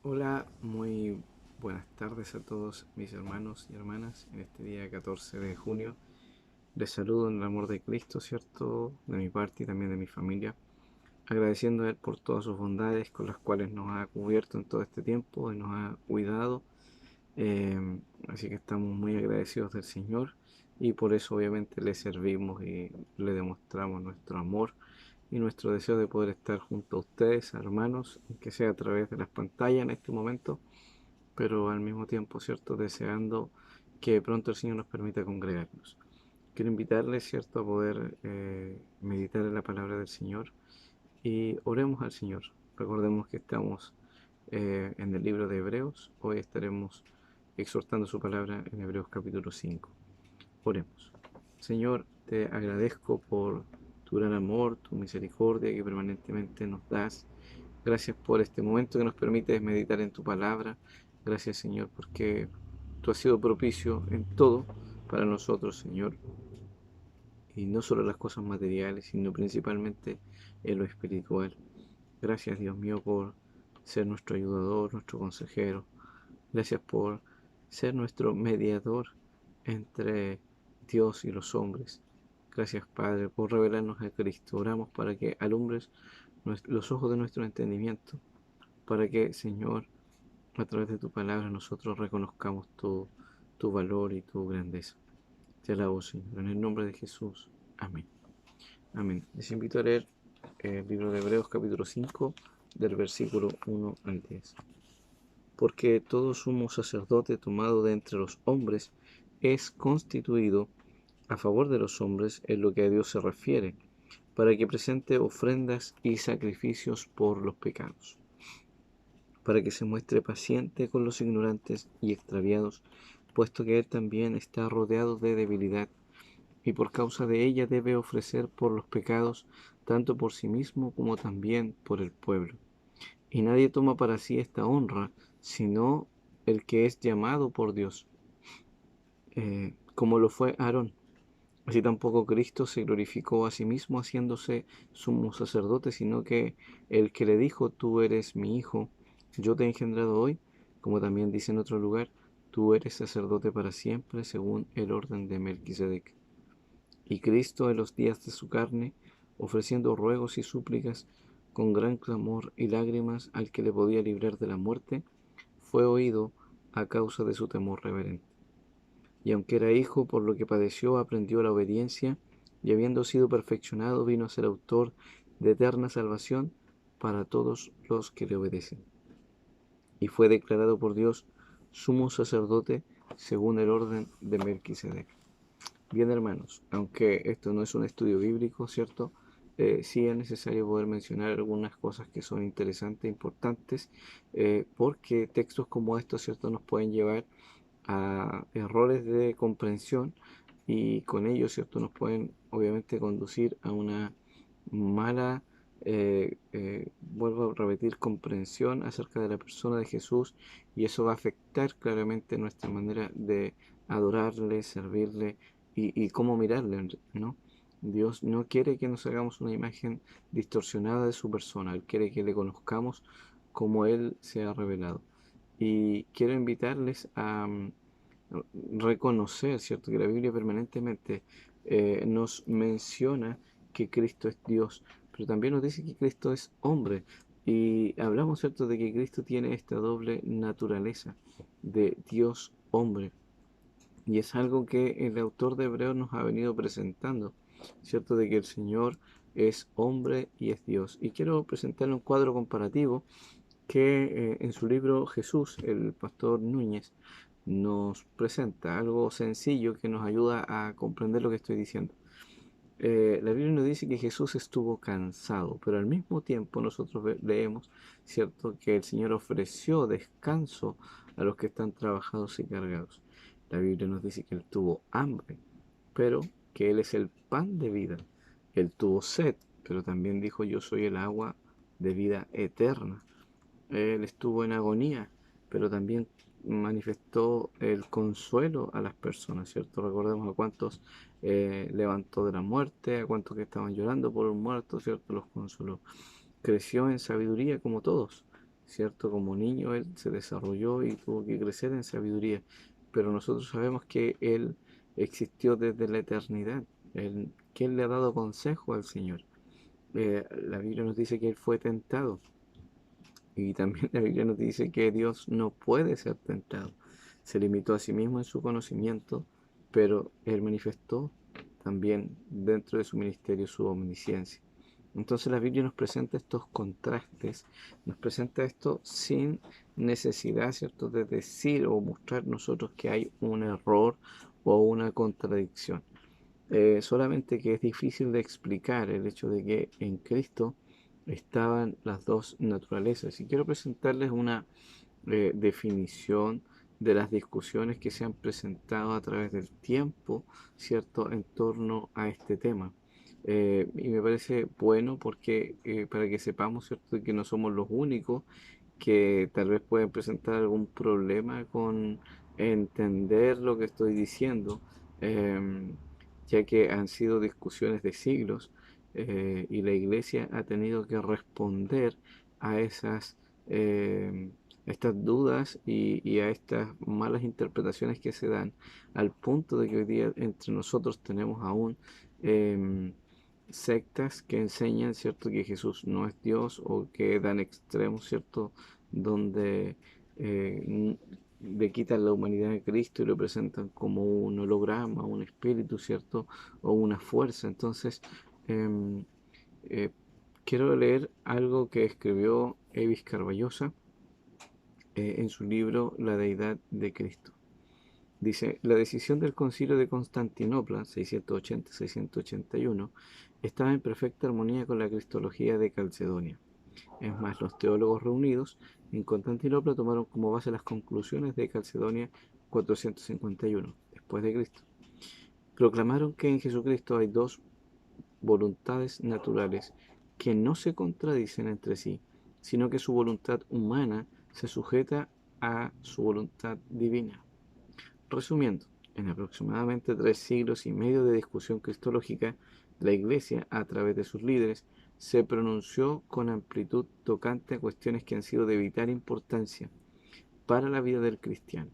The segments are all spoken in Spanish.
Hola, muy buenas tardes a todos mis hermanos y hermanas en este día 14 de junio. Les saludo en el amor de Cristo, ¿cierto? De mi parte y también de mi familia, agradeciendo a Él por todas sus bondades con las cuales nos ha cubierto en todo este tiempo y nos ha cuidado. Así que estamos muy agradecidos del Señor y por eso obviamente le servimos y le demostramos nuestro amor y nuestro deseo de poder estar junto a ustedes, hermanos, que sea a través de las pantallas en este momento, pero al mismo tiempo, ¿cierto? Deseando que pronto el Señor nos permita congregarnos. Quiero invitarles, ¿cierto?, a poder meditar en la palabra del Señor y oremos al Señor. Recordemos que estamos en el libro de Hebreos. Hoy estaremos exhortando su palabra en Hebreos capítulo 5. Oremos. Señor, te agradezco por tu gran amor, tu misericordia que permanentemente nos das. Gracias por este momento que nos permites meditar en tu palabra. Gracias, Señor, porque tú has sido propicio en todo para nosotros, Señor. Y no solo las cosas materiales, sino principalmente en lo espiritual. Gracias, Dios mío, por ser nuestro ayudador, nuestro consejero. Gracias por ser nuestro mediador entre Dios y los hombres. Gracias, Padre, por revelarnos a Cristo. Oramos para que alumbres los ojos de nuestro entendimiento, para que, Señor, a través de tu palabra nosotros reconozcamos tu valor y tu grandeza. Te alabo, Señor, en el nombre de Jesús. Amén. Amén. Les invito a leer el libro de Hebreos capítulo 5 del versículo 1 al 10. Porque todo sumo sacerdote tomado de entre los hombres es constituido a favor de los hombres en lo que a Dios se refiere, para que presente ofrendas y sacrificios por los pecados, para que se muestre paciente con los ignorantes y extraviados, puesto que Él también está rodeado de debilidad, y por causa de ella debe ofrecer por los pecados, tanto por sí mismo como también por el pueblo. Y nadie toma para sí esta honra, sino el que es llamado por Dios, como lo fue Aarón. Así tampoco Cristo se glorificó a sí mismo haciéndose sumo sacerdote, sino que el que le dijo, tú eres mi hijo, yo te he engendrado hoy, como también dice en otro lugar, tú eres sacerdote para siempre, según el orden de Melquisedec. Y Cristo en los días de su carne, ofreciendo ruegos y súplicas con gran clamor y lágrimas al que le podía librar de la muerte, fue oído a causa de su temor reverente. Y aunque era hijo, por lo que padeció, aprendió la obediencia, y habiendo sido perfeccionado, vino a ser autor de eterna salvación para todos los que le obedecen. Y fue declarado por Dios sumo sacerdote según el orden de Melquisedec. Bien, hermanos, aunque esto no es un estudio bíblico, ¿cierto? Sí es necesario poder mencionar algunas cosas que son interesantes, importantes, porque textos como estos, ¿cierto?, nos pueden llevar a errores de comprensión y con ello, ¿cierto?, nos pueden obviamente conducir a una mala, vuelvo a repetir, comprensión acerca de la persona de Jesús, y eso va a afectar claramente nuestra manera de adorarle, servirle y cómo mirarle, ¿no? Dios no quiere que nos hagamos una imagen distorsionada de su persona. Él quiere que le conozcamos como Él se ha revelado. Y quiero invitarles a reconocer, ¿cierto?, que la Biblia permanentemente nos menciona que Cristo es Dios, pero también nos dice que Cristo es hombre. Y hablamos, ¿cierto?, de que Cristo tiene esta doble naturaleza de Dios hombre. Y es algo que el autor de Hebreos nos ha venido presentando, ¿cierto? De que el Señor es hombre y es Dios. Y quiero presentarle un cuadro comparativo que en su libro Jesús, el pastor Núñez, nos presenta algo sencillo que nos ayuda a comprender lo que estoy diciendo. La Biblia nos dice que Jesús estuvo cansado, pero al mismo tiempo nosotros leemos, ¿cierto?, que el Señor ofreció descanso a los que están trabajados y cargados. La Biblia nos dice que Él tuvo hambre, pero que Él es el pan de vida. Él tuvo sed, pero también dijo, yo soy el agua de vida eterna. Él estuvo en agonía, pero también manifestó el consuelo a las personas, ¿cierto? Recordemos a cuántos levantó de la muerte, a cuántos que estaban llorando por un muerto, ¿cierto? Los consoló. Creció en sabiduría como todos, ¿cierto? Como niño él se desarrolló y tuvo que crecer en sabiduría, pero nosotros sabemos que él existió desde la eternidad, que él le ha dado consejo al Señor. La Biblia nos dice que él fue tentado y también la Biblia nos dice que Dios no puede ser tentado. Se limitó a sí mismo en su conocimiento, pero él manifestó también dentro de su ministerio su omnisciencia. Entonces la Biblia nos presenta estos contrastes, nos presenta esto sin necesidad, ¿cierto?, de decir o mostrar nosotros que hay un error o una contradicción. Solamente que es difícil de explicar el hecho de que en Cristo estaban las dos naturalezas. Y quiero presentarles una definición de las discusiones que se han presentado a través del tiempo, ¿cierto?, en torno a este tema. Y me parece bueno porque para que sepamos, ¿cierto?, que no somos los únicos que tal vez pueden presentar algún problema con entender lo que estoy diciendo, em, ya que han sido discusiones de siglos y la iglesia ha tenido que responder a estas dudas y a estas malas interpretaciones que se dan, al punto de que hoy día entre nosotros tenemos aún em, sectas que enseñan, ¿cierto?, que Jesús no es Dios o que dan extremos, ¿cierto?, donde le quitan la humanidad a Cristo y lo presentan como un holograma, un espíritu, ¿cierto?, o una fuerza. Entonces, em, eh, quiero leer algo que escribió Evis Carballosa en su libro La Deidad de Cristo. Dice, la decisión del Concilio de Constantinopla, 680-681, estaba en perfecta armonía con la cristología de Calcedonia. Es más, los teólogos reunidos en Constantinopla tomaron como base las conclusiones de Calcedonia 451, después de Cristo. Proclamaron que en Jesucristo hay dos voluntades naturales que no se contradicen entre sí, sino que su voluntad humana se sujeta a su voluntad divina. Resumiendo, en aproximadamente 3 siglos y medio de discusión cristológica, la Iglesia, a través de sus líderes, se pronunció con amplitud tocante a cuestiones que han sido de vital importancia para la vida del cristiano.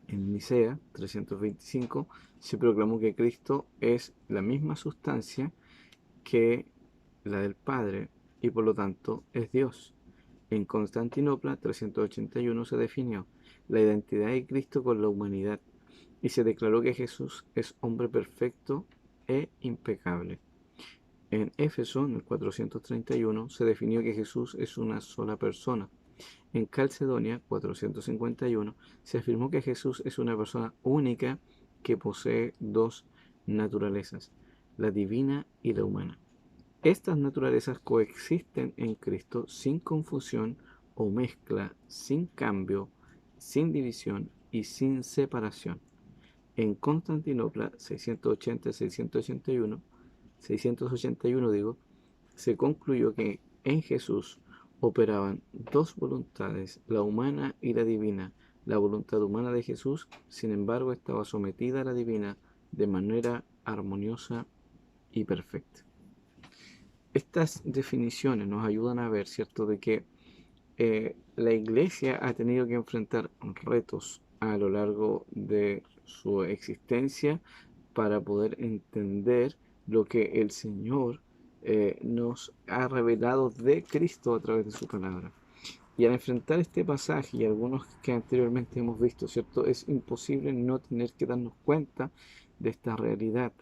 En Nicea 325 se proclamó que Cristo es la misma sustancia que la del Padre y por lo tanto es Dios. En Constantinopla 381 se definió la identidad de Cristo con la humanidad y se declaró que Jesús es hombre perfecto e impecable. En Éfeso, en el 431, se definió que Jesús es una sola persona. En Calcedonia, 451, se afirmó que Jesús es una persona única que posee dos naturalezas, la divina y la humana. Estas naturalezas coexisten en Cristo sin confusión o mezcla, sin cambio, sin división y sin separación. En Constantinopla 681 digo, se concluyó que en Jesús operaban dos voluntades, la humana y la divina. La voluntad humana de Jesús, sin embargo, estaba sometida a la divina de manera armoniosa y perfecta. Estas definiciones nos ayudan a ver, ¿cierto?, de que la iglesia ha tenido que enfrentar retos a lo largo de su existencia para poder entender lo que el Señor nos ha revelado de Cristo a través de su palabra. Y al enfrentar este pasaje y algunos que anteriormente hemos visto, ¿cierto?, es imposible no tener que darnos cuenta de esta realidad.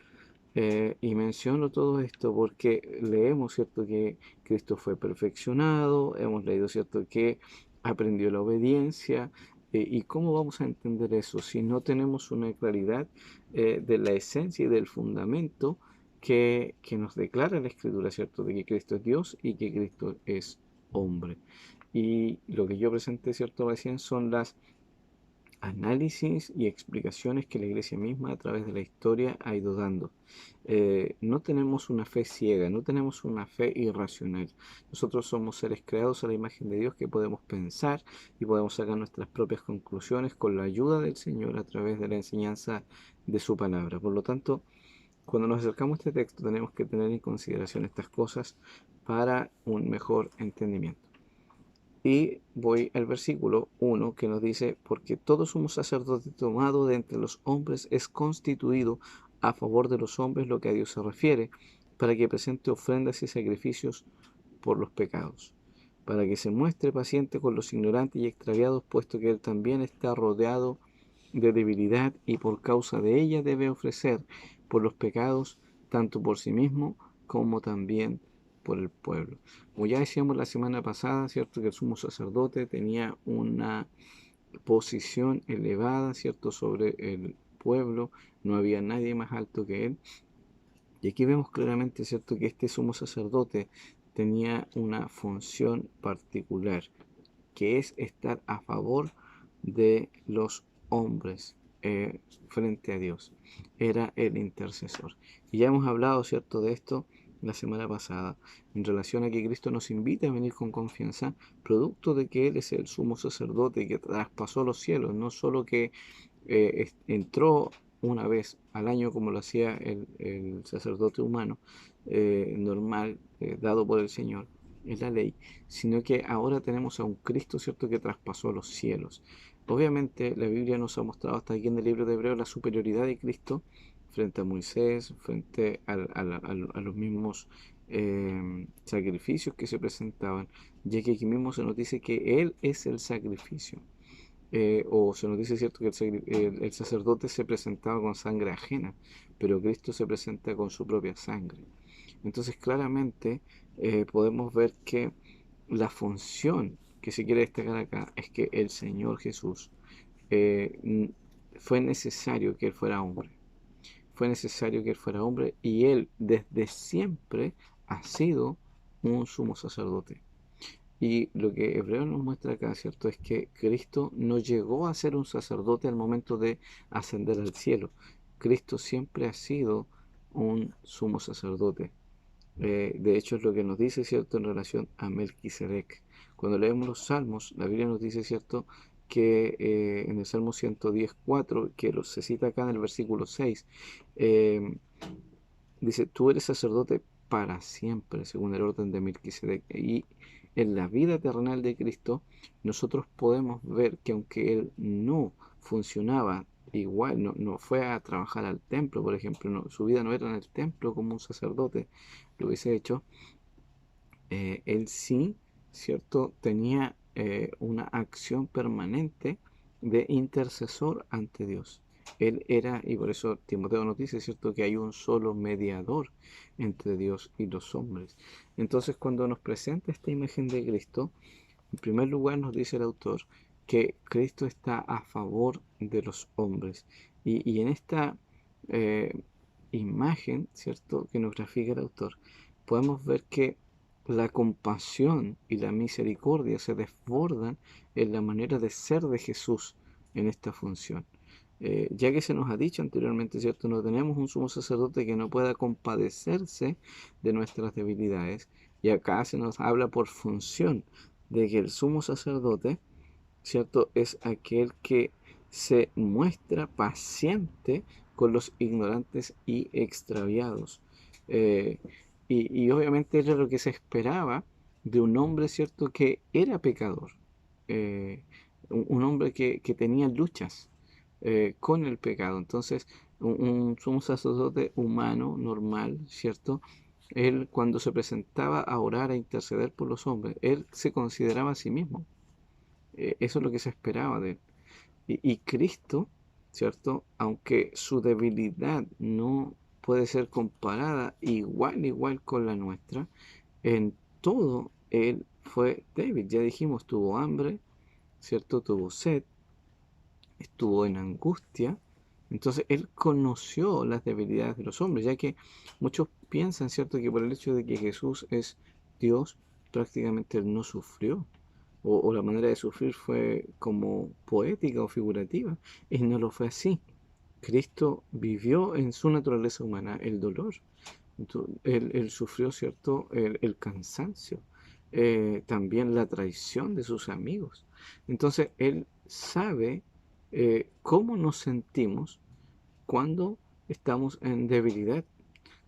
Y menciono todo esto porque leemos, ¿cierto?, que Cristo fue perfeccionado, hemos leído, ¿cierto?, que aprendió la obediencia. ¿Y cómo vamos a entender eso si no tenemos una claridad de la esencia y del fundamento que nos declara la Escritura, ¿cierto?, de que Cristo es Dios y que Cristo es hombre? Y lo que yo presenté, ¿cierto?, recién son las análisis y explicaciones que la iglesia misma a través de la historia ha ido dando. No tenemos una fe ciega, no tenemos una fe irracional. Nosotros somos seres creados a la imagen de Dios que podemos pensar y podemos sacar nuestras propias conclusiones con la ayuda del Señor a través de la enseñanza de su palabra. Por lo tanto, cuando nos acercamos a este texto tenemos que tener en consideración estas cosas para un mejor entendimiento. Y voy al versículo 1 que nos dice, porque todo sumo sacerdote tomado de entre los hombres es constituido a favor de los hombres, lo que a Dios se refiere, para que presente ofrendas y sacrificios por los pecados, para que se muestre paciente con los ignorantes y extraviados, puesto que él también está rodeado de debilidad y por causa de ella debe ofrecer por los pecados, tanto por sí mismo como también por el pueblo. Como ya decíamos la semana pasada, ¿cierto? Que el sumo sacerdote tenía una posición elevada, ¿cierto? Sobre el pueblo, no había nadie más alto que él. Y aquí vemos claramente, ¿cierto? Que este sumo sacerdote tenía una función particular, que es estar a favor de los hombres frente a Dios. Era el intercesor. Y ya hemos hablado, ¿cierto?, de esto la semana pasada, en relación a que Cristo nos invita a venir con confianza, producto de que Él es el sumo sacerdote que traspasó los cielos, no solo que entró una vez al año como lo hacía el sacerdote humano normal, dado por el Señor, es la ley, sino que ahora tenemos a un Cristo, ¿cierto?, que traspasó los cielos. Obviamente la Biblia nos ha mostrado hasta aquí en el libro de Hebreos la superioridad de Cristo frente a Moisés, frente a los mismos sacrificios que se presentaban, ya que aquí mismo se nos dice que Él es el sacrificio. O se nos dice, cierto, que el sacerdote se presentaba con sangre ajena, pero Cristo se presenta con su propia sangre. Entonces claramente podemos ver que la función que se quiere destacar acá es que el Señor Jesús fue necesario que Él fuera hombre. Fue necesario que Él fuera hombre y Él desde siempre ha sido un sumo sacerdote. Y lo que Hebreo nos muestra acá, ¿cierto? Es que Cristo no llegó a ser un sacerdote al momento de ascender al cielo. Cristo siempre ha sido un sumo sacerdote. De hecho, es lo que nos dice, ¿cierto?, en relación a Melquisedec. Cuando leemos los Salmos, la Biblia nos dice, ¿cierto?, que en el Salmo 110:4, que se cita acá en el versículo 6, eh, dice, tú eres sacerdote para siempre, según el orden de Melquisedec. Y en la vida terrenal de Cristo, nosotros podemos ver que aunque Él no funcionaba igual, no fue a trabajar al templo, por ejemplo, su vida no era en el templo como un sacerdote lo hubiese hecho, Él sí, ¿cierto?, tenía una acción permanente de intercesor ante Dios. Él era, y por eso Timoteo nos dice, ¿cierto?, que hay un solo mediador entre Dios y los hombres. Entonces, cuando nos presenta esta imagen de Cristo, en primer lugar nos dice el autor que Cristo está a favor de los hombres. Y en esta eh, imagen, ¿cierto?, que nos grafica el autor, podemos ver que la compasión y la misericordia se desbordan en la manera de ser de Jesús en esta función. Ya que se nos ha dicho anteriormente, ¿cierto? No tenemos un sumo sacerdote que no pueda compadecerse de nuestras debilidades. Y acá se nos habla por función de que el sumo sacerdote, ¿cierto?, es aquel que se muestra paciente con los ignorantes y extraviados. Eh, y obviamente era lo que se esperaba de un hombre, ¿cierto?, que era pecador. Un hombre que tenía luchas con el pecado. Entonces, un sumo sacerdote humano, normal, ¿cierto? Él cuando se presentaba a orar, a interceder por los hombres, él se consideraba a sí mismo. Eso es lo que se esperaba de él. Y Cristo, ¿cierto? Aunque su debilidad no puede ser comparada igual con la nuestra, en todo Él fue débil. Ya dijimos, tuvo hambre, ¿cierto? Tuvo sed, estuvo en angustia. Entonces Él conoció las debilidades de los hombres, ya que muchos piensan, ¿cierto?, que por el hecho de que Jesús es Dios, prácticamente Él no sufrió o la manera de sufrir fue como poética o figurativa, y no lo fue así. Cristo vivió en su naturaleza humana el dolor. Él sufrió, ¿cierto?, el cansancio, también la traición de sus amigos. Entonces, Él sabe cómo nos sentimos cuando estamos en debilidad.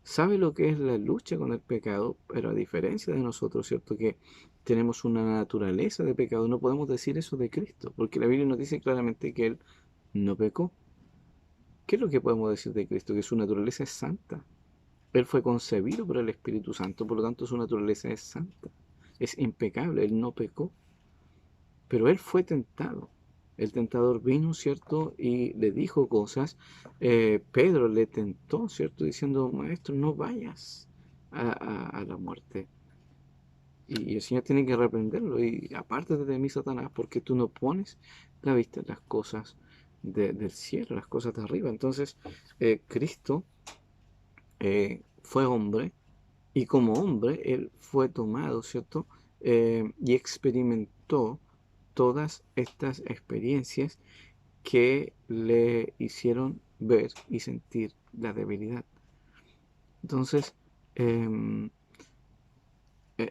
Sabe lo que es la lucha con el pecado, pero a diferencia de nosotros, ¿cierto?, que tenemos una naturaleza de pecado. No podemos decir eso de Cristo, porque la Biblia nos dice claramente que Él no pecó. ¿Qué es lo que podemos decir de Cristo? Que su naturaleza es santa. Él fue concebido por el Espíritu Santo, por lo tanto su naturaleza es santa, es impecable, Él no pecó. Pero Él fue tentado. El tentador vino, ¿cierto? Y le dijo cosas. Pedro le tentó, ¿cierto? Diciendo, maestro, no vayas a la muerte. Y el Señor tiene que reprenderlo. Y apártate de mí, Satanás, porque tú no pones la vista en las cosas del cielo, las cosas de arriba. Entonces, Cristo fue hombre, y como hombre, él fue tomado, ¿cierto? Y experimentó todas estas experiencias que le hicieron ver y sentir la debilidad. Entonces, em,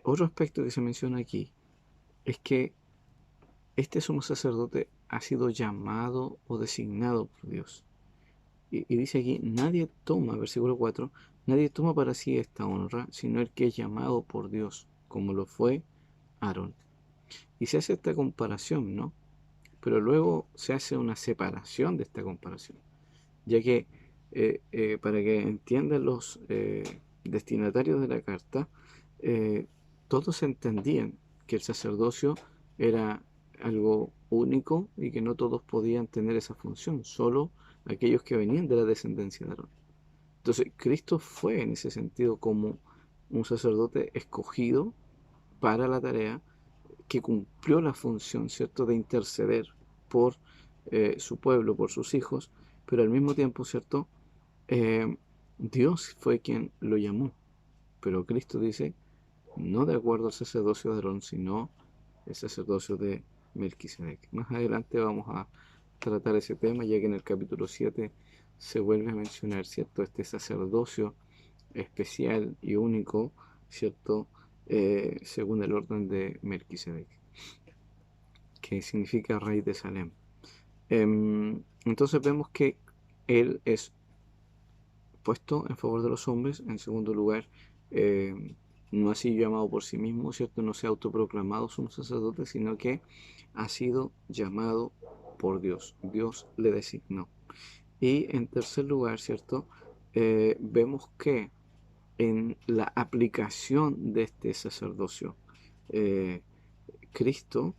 otro aspecto que se menciona aquí es que este sumo sacerdote ha sido llamado o designado por Dios. Y dice aquí, nadie toma, versículo 4, nadie toma para sí esta honra, sino el que es llamado por Dios, como lo fue Aarón. Y se hace esta comparación, ¿no? Pero luego se hace una separación de esta comparación, ya que para que entiendan los destinatarios de la carta, eh, todos entendían que el sacerdocio era algo único y que no todos podían tener esa función, solo aquellos que venían de la descendencia de Aarón. Entonces, Cristo fue en ese sentido como un sacerdote escogido para la tarea, que cumplió la función, ¿cierto?, de interceder por su pueblo, por sus hijos, pero al mismo tiempo, ¿cierto?, eh, Dios fue quien lo llamó. Pero Cristo dice, no de acuerdo al sacerdocio de Aarón, sino el sacerdocio de Melquisedec. Más adelante vamos a tratar ese tema, ya que en el capítulo 7 se vuelve a mencionar, ¿cierto?, este sacerdocio especial y único, ¿cierto?, según el orden de Melquisedec, que significa rey de Salem. Entonces vemos que él es puesto en favor de los hombres. En segundo lugar, no ha sido llamado por sí mismo, ¿cierto? No se ha autoproclamado sumo sacerdote, sino que ha sido llamado por Dios. Dios le designó. Y en tercer lugar, ¿cierto? Vemos que en la aplicación de este sacerdocio, eh, Cristo,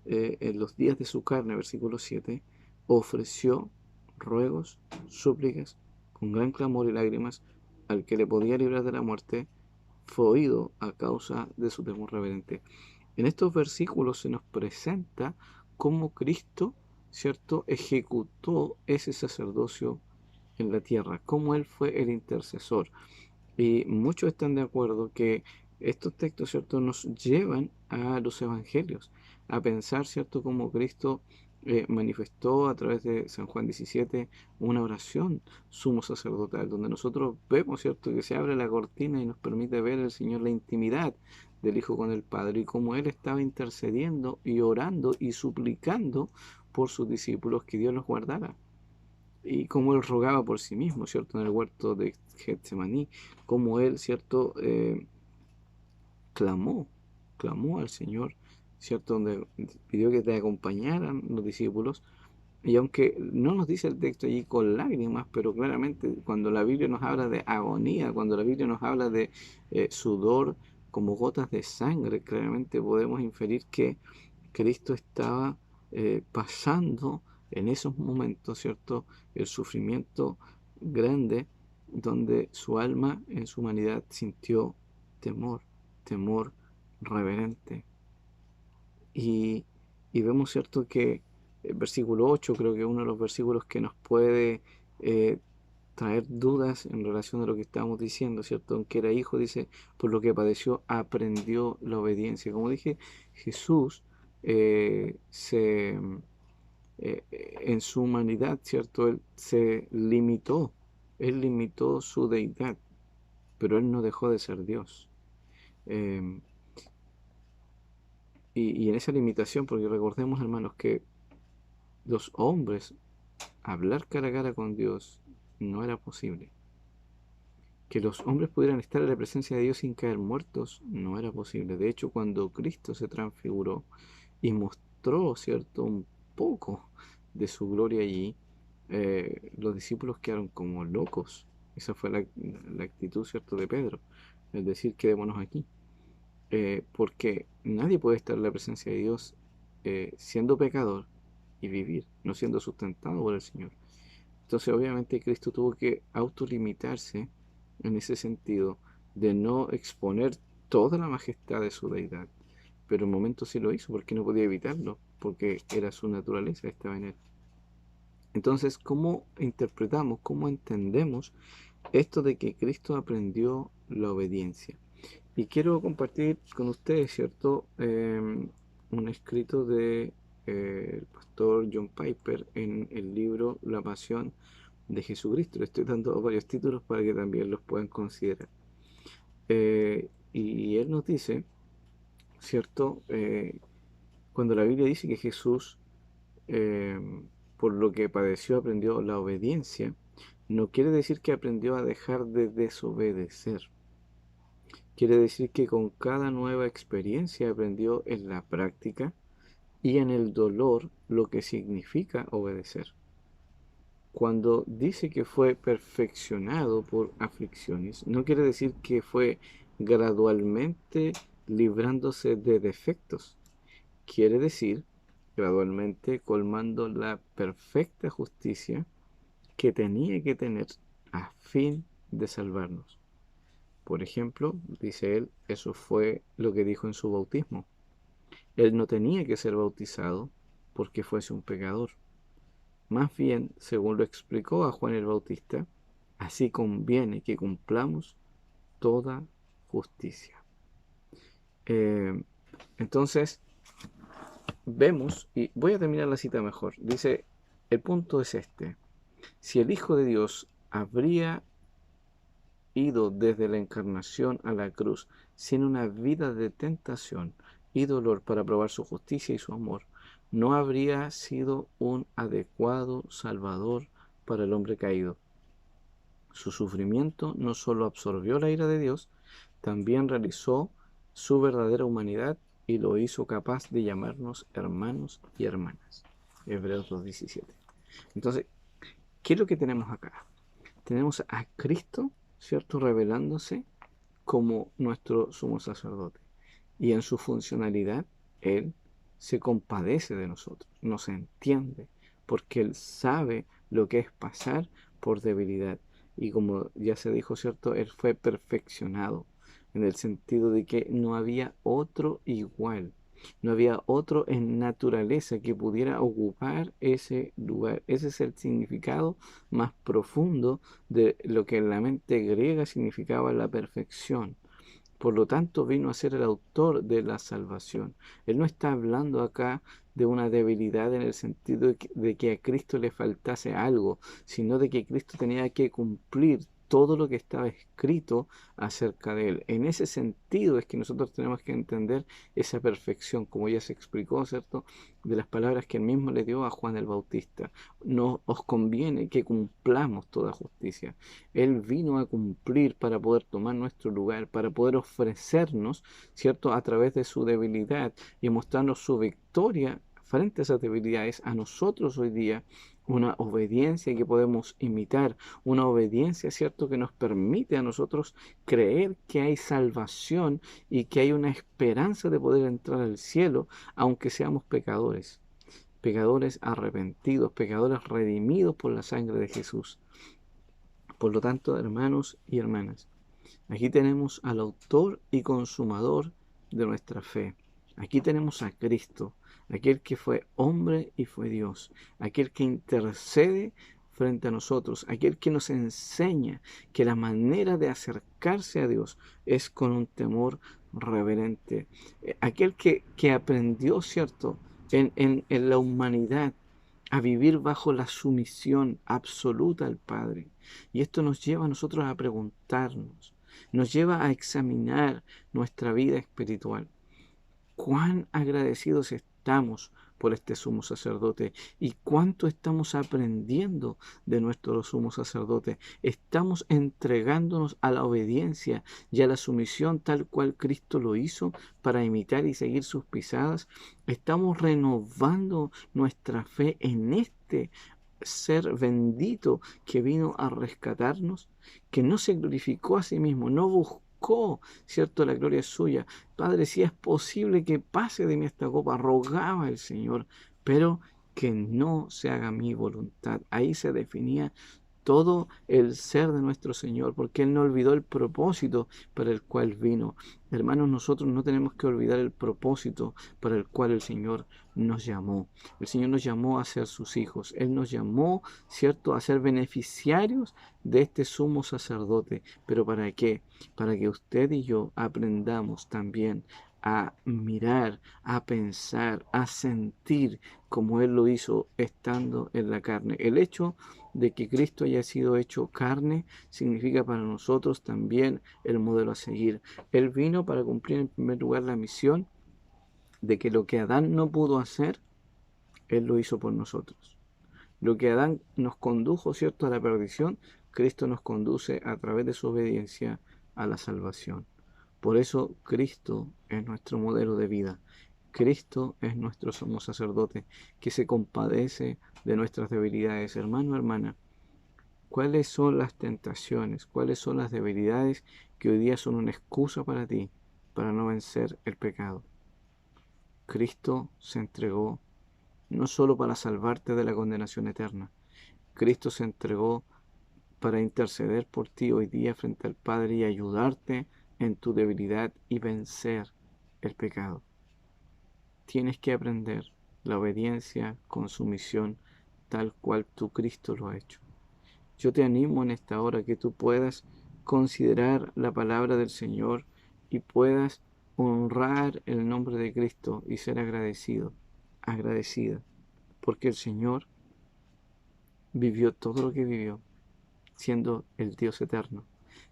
en los días de su carne, versículo 7, ofreció ruegos, súplicas, con gran clamor y lágrimas, al que le podía librar de la muerte, fue oído a causa de su temor reverente. En estos versículos se nos presenta cómo Cristo, ¿cierto?, ejecutó ese sacerdocio en la tierra, cómo Él fue el intercesor. Y muchos están de acuerdo que estos textos, ¿cierto?, nos llevan a los evangelios, a pensar, ¿cierto?, cómo Cristo manifestó a través de San Juan 17 una oración sumo sacerdotal, donde nosotros vemos, ¿cierto?, que se abre la cortina y nos permite ver el Señor la intimidad del Hijo con el Padre y cómo Él estaba intercediendo y orando y suplicando por sus discípulos que Dios los guardara, y cómo él rogaba por sí mismo, ¿cierto? En el huerto de Getsemaní, cómo él, ¿cierto? Clamó, clamó al Señor, ¿cierto? Donde pidió que te acompañaran los discípulos. Y aunque no nos dice el texto allí con lágrimas, pero claramente cuando la Biblia nos habla de agonía, cuando la Biblia nos habla de sudor como gotas de sangre, claramente podemos inferir que Cristo estaba pasando en esos momentos, ¿cierto?, el sufrimiento grande, donde su alma en su humanidad sintió temor, temor reverente. Y, y vemos, ¿cierto?, que el versículo 8 creo que es uno de los versículos que nos puede eh, traer dudas en relación a lo que estábamos diciendo, ¿cierto? Aunque era hijo, dice, por lo que padeció, aprendió la obediencia. Como dije, Jesús en su humanidad, ¿cierto? Él limitó su deidad, pero él no dejó de ser Dios. Eh, y en esa limitación, porque recordemos, hermanos, que los hombres hablar cara a cara con Dios no era posible. Que los hombres pudieran estar en la presencia de Dios sin caer muertos no era posible. De hecho, cuando Cristo se transfiguró y mostró, ¿cierto?, un poco de su gloria allí, los discípulos quedaron como locos. Esa fue la actitud, ¿cierto?, de Pedro, es decir, quedémonos aquí. Porque nadie puede estar en la presencia de Dios siendo pecador y vivir, no siendo sustentado por el Señor. Entonces, obviamente, Cristo tuvo que autolimitarse en ese sentido, de no exponer toda la majestad de su deidad. Pero en momentos sí lo hizo, porque no podía evitarlo, porque era su naturaleza, estaba en él. Entonces, ¿cómo interpretamos, cómo entendemos esto de que Cristo aprendió la obediencia? Y quiero compartir con ustedes, ¿cierto? Un escrito de el pastor John Piper en el libro La Pasión de Jesucristo. Le estoy dando varios títulos para que también los puedan considerar. Y él nos dice, ¿cierto? Cuando la Biblia dice que Jesús, eh, por lo que padeció, aprendió la obediencia, no quiere decir que aprendió a dejar de desobedecer. Quiere decir que con cada nueva experiencia aprendió en la práctica y en el dolor lo que significa obedecer. Cuando dice que fue perfeccionado por aflicciones, no quiere decir que fue gradualmente librándose de defectos. Quiere decir gradualmente colmando la perfecta justicia que tenía que tener a fin de salvarnos. Por ejemplo, dice él, eso fue lo que dijo en su bautismo. Él no tenía que ser bautizado porque fuese un pecador. Más bien, según lo explicó a Juan el Bautista, así conviene que cumplamos toda justicia. Entonces, vemos, y voy a terminar la cita mejor, dice, el punto es este: si el Hijo de Dios habría ido desde la encarnación a la cruz sin una vida de tentación y dolor para probar su justicia y su amor, no habría sido un adecuado Salvador para el hombre caído. Su sufrimiento no solo absorbió la ira de Dios, también realizó su verdadera humanidad y lo hizo capaz de llamarnos hermanos y hermanas. Hebreos 2:17. Entonces, ¿qué es lo que tenemos acá? Tenemos a Cristo, ¿cierto?, revelándose como nuestro sumo sacerdote. Y en su funcionalidad, Él se compadece de nosotros, nos entiende, porque Él sabe lo que es pasar por debilidad. Y como ya se dijo, ¿cierto?, Él fue perfeccionado, en el sentido de que no había otro igual. No había otro en naturaleza que pudiera ocupar ese lugar. Ese es el significado más profundo de lo que en la mente griega significaba la perfección. Por lo tanto, vino a ser el autor de la salvación. Él no está hablando acá de una debilidad en el sentido de que a Cristo le faltase algo, sino de que Cristo tenía que cumplir todo lo que estaba escrito acerca de él. En ese sentido es que nosotros tenemos que entender esa perfección, como ya se explicó, ¿cierto?, de las palabras que él mismo le dio a Juan el Bautista. No os conviene que cumplamos toda justicia. Él vino a cumplir para poder tomar nuestro lugar, para poder ofrecernos, ¿cierto?, a través de su debilidad y mostrarnos su victoria frente a esas debilidades a nosotros hoy día, una obediencia que podemos imitar, una obediencia, ¿cierto?, que nos permite a nosotros creer que hay salvación y que hay una esperanza de poder entrar al cielo, aunque seamos pecadores, pecadores arrepentidos, pecadores redimidos por la sangre de Jesús. Por lo tanto, hermanos y hermanas, aquí tenemos al autor y consumador de nuestra fe. Aquí tenemos a Cristo, aquel que fue hombre y fue Dios, aquel que intercede frente a nosotros, aquel que nos enseña que la manera de acercarse a Dios es con un temor reverente. Aquel que aprendió, ¿cierto?, en la humanidad a vivir bajo la sumisión absoluta al Padre. Y esto nos lleva a nosotros a preguntarnos, nos lleva a examinar nuestra vida espiritual. ¿Cuán agradecidos estamos por este sumo sacerdote. ¿Y cuánto estamos aprendiendo de nuestro sumo sacerdote? Estamos entregándonos a la obediencia y a la sumisión tal cual Cristo lo hizo para imitar y seguir sus pisadas. Estamos renovando nuestra fe en este ser bendito que vino a rescatarnos, que no se glorificó a sí mismo, no buscó, cierto, la gloria suya. Padre, si es posible que pase de mí esta copa, rogaba el Señor, pero que no se haga mi voluntad. Ahí se definía todo el ser de nuestro Señor, porque Él no olvidó el propósito para el cual vino. Hermanos, nosotros no tenemos que olvidar el propósito para el cual el Señor nos llamó. El Señor nos llamó a ser sus hijos. Él nos llamó, ¿cierto?, a ser beneficiarios de este sumo sacerdote. ¿Pero para qué? Para que usted y yo aprendamos también a mirar, a pensar, a sentir como Él lo hizo estando en la carne. El hecho de que Cristo haya sido hecho carne significa para nosotros también el modelo a seguir. Él vino para cumplir en primer lugar la misión de que lo que Adán no pudo hacer, Él lo hizo por nosotros. Lo que Adán nos condujo, ¿cierto?, a la perdición, Cristo nos conduce a través de su obediencia a la salvación. Por eso Cristo es nuestro modelo de vida. Cristo es nuestro sumo sacerdote que se compadece de nuestras debilidades. Hermano, hermana, ¿cuáles son las tentaciones? ¿Cuáles son las debilidades que hoy día son una excusa para ti para no vencer el pecado? Cristo se entregó no solo para salvarte de la condenación eterna. Cristo se entregó para interceder por ti hoy día frente al Padre y ayudarte en tu debilidad y vencer el pecado. Tienes que aprender la obediencia con sumisión tal cual tu Cristo lo ha hecho. Yo te animo en esta hora que tú puedas considerar la palabra del Señor y puedas honrar el nombre de Cristo y ser agradecido, agradecida, porque el Señor vivió todo lo que vivió, siendo el Dios eterno,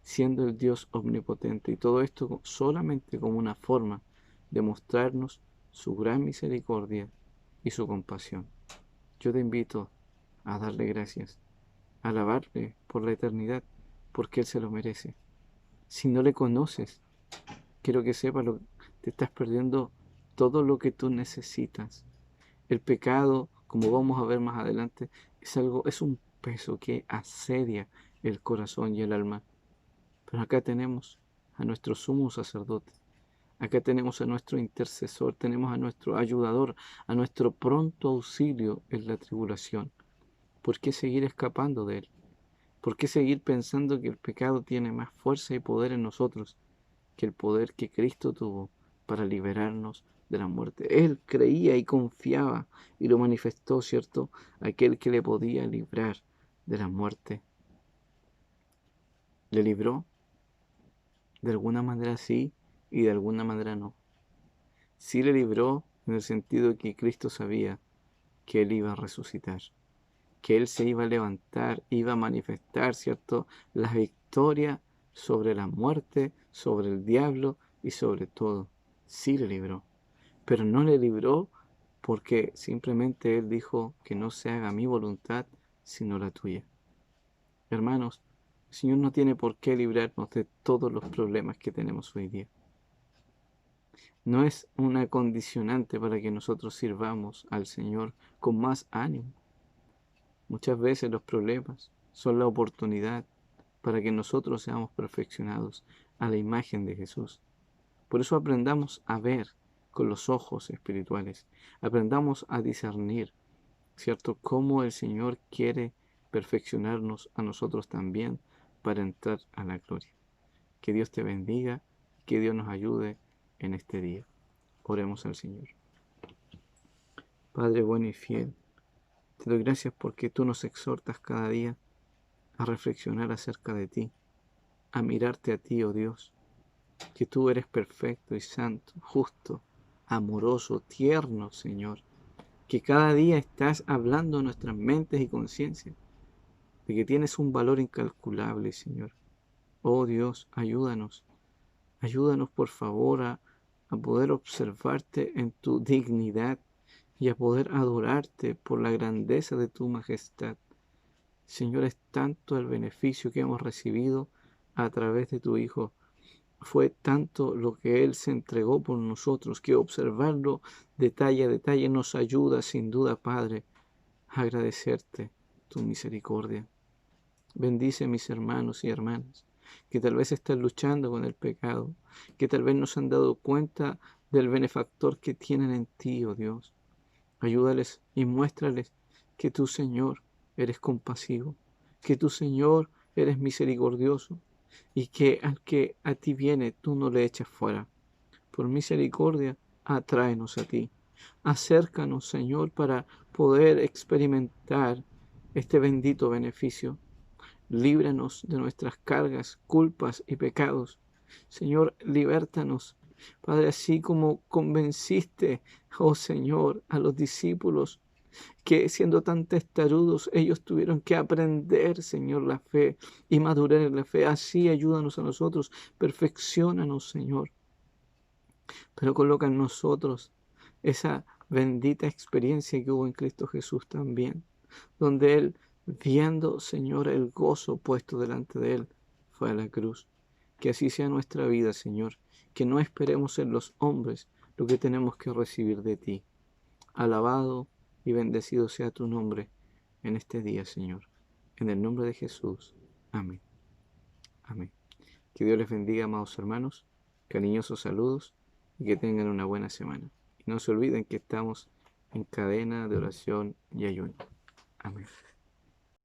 siendo el Dios omnipotente, y todo esto solamente como una forma de mostrarnos su gran misericordia y su compasión. Yo te invito a darle gracias, a alabarle por la eternidad, porque Él se lo merece. Si no le conoces, quiero que sepas que te estás perdiendo todo lo que tú necesitas. El pecado, como vamos a ver más adelante, es un peso que asedia el corazón y el alma. Pero acá tenemos a nuestro sumo sacerdote, acá tenemos a nuestro intercesor, tenemos a nuestro ayudador, a nuestro pronto auxilio en la tribulación. ¿Por qué seguir escapando de él? ¿Por qué seguir pensando que el pecado tiene más fuerza y poder en nosotros que el poder que Cristo tuvo para liberarnos de la muerte? Él creía y confiaba y lo manifestó, ¿cierto? Aquel que le podía librar de la muerte. ¿Le libró? De alguna manera sí y de alguna manera no. Sí le libró en el sentido de que Cristo sabía que Él iba a resucitar, que Él se iba a levantar, iba a manifestar, ¿cierto?, la victoria sobre la muerte, sobre el diablo y sobre todo. Sí le libró, pero no le libró porque simplemente Él dijo que no se haga mi voluntad sino la tuya. Hermanos, el Señor no tiene por qué librarnos de todos los problemas que tenemos hoy día. No es una condicionante para que nosotros sirvamos al Señor con más ánimo. Muchas veces los problemas son la oportunidad para que nosotros seamos perfeccionados a la imagen de Jesús. Por eso aprendamos a ver con los ojos espirituales. Aprendamos a discernir, ¿cierto?, cómo el Señor quiere perfeccionarnos a nosotros también para entrar a la gloria. Que Dios te bendiga, que Dios nos ayude en este día. Oremos al Señor. Padre bueno y fiel, te doy gracias porque tú nos exhortas cada día a reflexionar acerca de ti, a mirarte a ti, oh Dios, que tú eres perfecto y santo, justo, amoroso, tierno, Señor, que cada día estás hablando en nuestras mentes y conciencias, de que tienes un valor incalculable, Señor. Oh Dios, ayúdanos, ayúdanos por favor a poder observarte en tu dignidad, y a poder adorarte por la grandeza de tu majestad. Señor, es tanto el beneficio que hemos recibido a través de tu Hijo. Fue tanto lo que Él se entregó por nosotros, que observarlo detalle a detalle nos ayuda sin duda, Padre, a agradecerte tu misericordia. Bendice a mis hermanos y hermanas que tal vez están luchando con el pecado, que tal vez no se han dado cuenta del benefactor que tienen en ti, oh Dios. Ayúdales y muéstrales que tú, Señor, eres compasivo, que tú, Señor, eres misericordioso y que al que a ti viene tú no le echas fuera. Por misericordia, atráenos a ti. Acércanos, Señor, para poder experimentar este bendito beneficio. Líbranos de nuestras cargas, culpas y pecados. Señor, libértanos. Padre, así como convenciste, oh Señor, a los discípulos que siendo tan testarudos ellos tuvieron que aprender, Señor, la fe y madurar en la fe. Así ayúdanos a nosotros, perfecciónanos, Señor, pero coloca en nosotros esa bendita experiencia que hubo en Cristo Jesús también, donde Él, viendo, Señor, el gozo puesto delante de Él, fue a la cruz. Que así sea nuestra vida, Señor, que no esperemos en los hombres lo que tenemos que recibir de ti. Alabado y bendecido sea tu nombre en este día, Señor. En el nombre de Jesús. Amén. Amén. Que Dios les bendiga, amados hermanos. Cariñosos saludos y que tengan una buena semana. Y no se olviden que estamos en cadena de oración y ayuno. Amén.